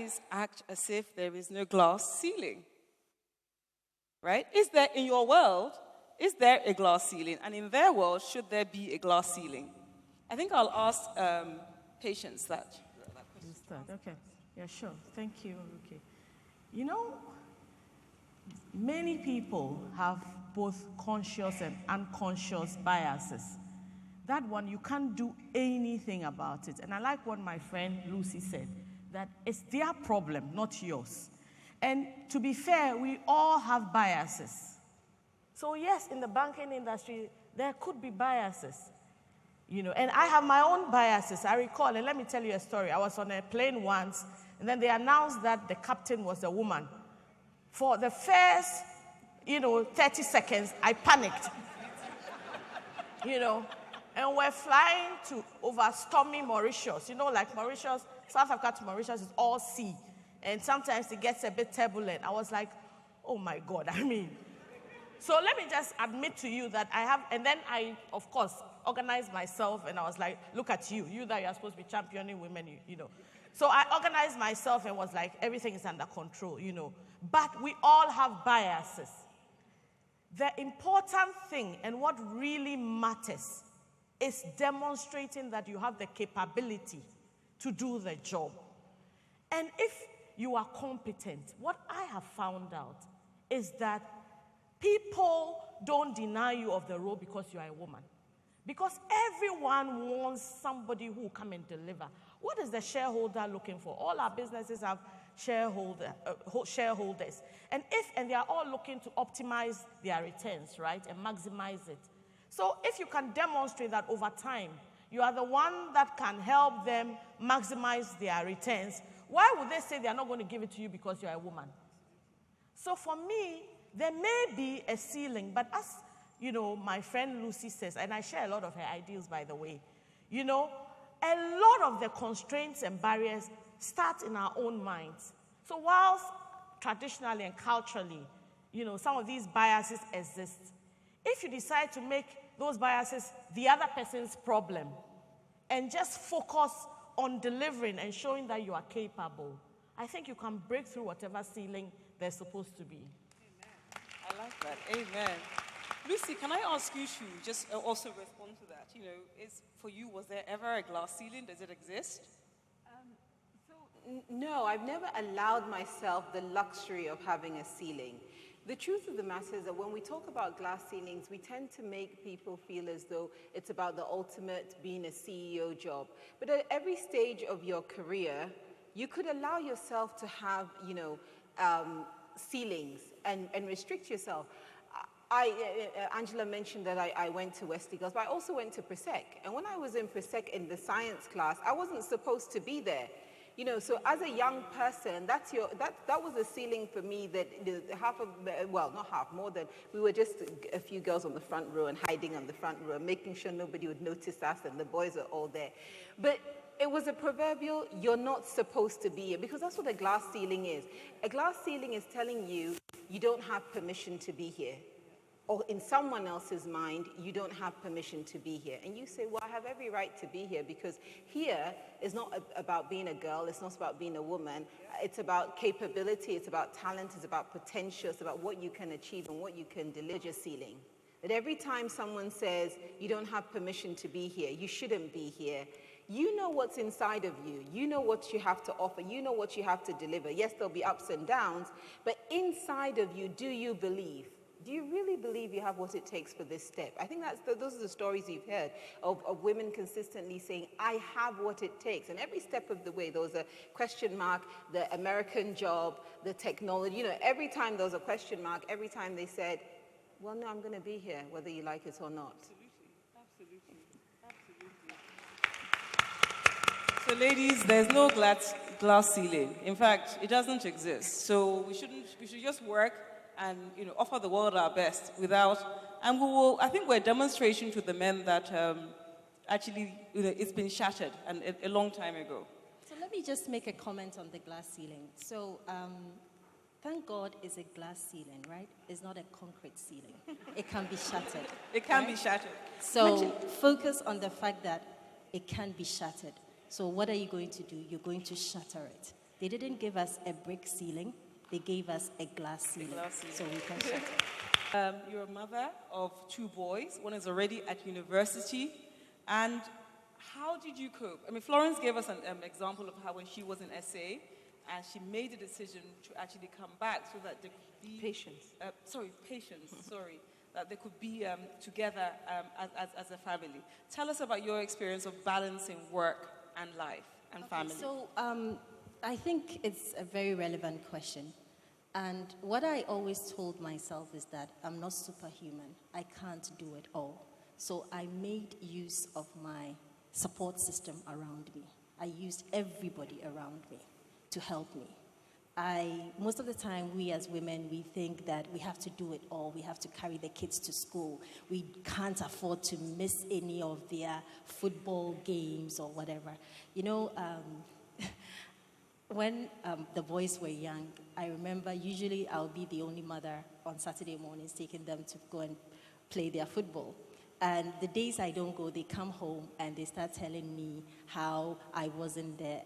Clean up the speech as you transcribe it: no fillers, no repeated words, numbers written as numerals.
guys act as if there is no glass ceiling, right? Is there, in your world, is there a glass ceiling? And in their world, should there be a glass ceiling? I think I'll ask Patience that question. Okay. Yeah, sure. Thank you, Ruki. You know, many people have both conscious and unconscious biases. That one, you can't do anything about it. And I like what my friend Lucy said, that it's their problem, not yours. And to be fair, we all have biases. So yes, in the banking industry, there could be biases. You know, and I have my own biases. I recall, and let me tell you a story. I was on a plane once, and then they announced that the captain was a woman. For the first, 30 seconds, I panicked. And we're flying over stormy Mauritius. Like Mauritius, South Africa to Mauritius is all sea. And sometimes it gets a bit turbulent. I was like, oh my God, So let me just admit to you that I have, and then I, of course, organized myself, and I was like, look at you that you're supposed to be championing women, So I organized myself and was like, everything is under control, But we all have biases. The important thing and what really matters is demonstrating that you have the capability to do the job. And if you are competent, what I have found out is that people don't deny you of the role because you are a woman. Because everyone wants somebody who will come and deliver. What is the shareholder looking for? All our businesses have shareholders. And they are all looking to optimize their returns, right? And maximize it. So if you can demonstrate that over time, you are the one that can help them maximize their returns, why would they say they are not going to give it to you because you are a woman? So for me, there may be a ceiling, but as my friend Lucy says, and I share a lot of her ideas, by the way, a lot of the constraints and barriers start in our own minds. So whilst traditionally and culturally, some of these biases exist, if you decide to make those biases the other person's problem and just focus on delivering and showing that you are capable, I think you can break through whatever ceiling there's supposed to be. Amen. I like that. Amen. Lucy, can I ask you to just also respond to that? For you, was there ever a glass ceiling? Does it exist? No, I've never allowed myself the luxury of having a ceiling. The truth of the matter is that when we talk about glass ceilings, we tend to make people feel as though it's about the ultimate being a CEO job. But at every stage of your career, you could allow yourself to have, ceilings and restrict yourself. Angela mentioned that I went to Wesley Girls, but I also went to Presec. And when I was in Presec in the science class, I wasn't supposed to be there. So as a young person, that was a ceiling for me that more than, we were just a few girls on the front row and hiding on the front row, making sure nobody would notice us and the boys are all there. But it was a proverbial, you're not supposed to be here, because that's what a glass ceiling is. A glass ceiling is telling you, you don't have permission to be here. Or in someone else's mind, you don't have permission to be here. And you say, well, I have every right to be here, because here is not about being a girl, it's not about being a woman, it's about capability, it's about talent, it's about potential, it's about what you can achieve and what you can deliver. Your ceiling. That every time someone says, you don't have permission to be here, you shouldn't be here, you know what's inside of you. You know what you have to offer. You know what you have to deliver. Yes, there'll be ups and downs, but inside of you, do you believe? Do you really believe you have what it takes for this step? I think those are the stories you've heard of women consistently saying, I have what it takes. And every step of the way, there was a question mark, the American job, the technology. Every time there was a question mark, every time they said, well, no, I'm going to be here, whether you like it or not. Absolutely. So ladies, there's no glass ceiling. In fact, it doesn't exist. So we should just work and offer the world our best and we will. I think we're a demonstration to the men that actually it's been shattered and a long time ago. So let me just make a comment on the glass ceiling. So thank God it's a glass ceiling, right? It's not a concrete ceiling. It can be shattered. It can be shattered. So focus on the fact that it can be shattered. So what are you going to do? You're going to shatter it. They didn't give us a brick ceiling, they gave us a glass ceiling. So we can shut it. You're a mother of 2 boys. One is already at university. And how did you cope? I mean, Florence gave us an example of how when she was in SA, and she made a decision to actually come back so that there could be... Patience. Patience, that they could be together as a family. Tell us about your experience of balancing work and life and family. So I think it's a very relevant question. And what I always told myself is that I'm not superhuman. I can't do it all. So I made use of my support system around me. I used everybody around me to help me. Most of the time, we as women, we think that we have to do it all. We have to carry the kids to school. We can't afford to miss any of their football games or whatever. You know, when the boys were young, I remember usually I'll be the only mother on Saturday mornings taking them to go and play their football. And the days I don't go, they come home and they start telling me how I wasn't there.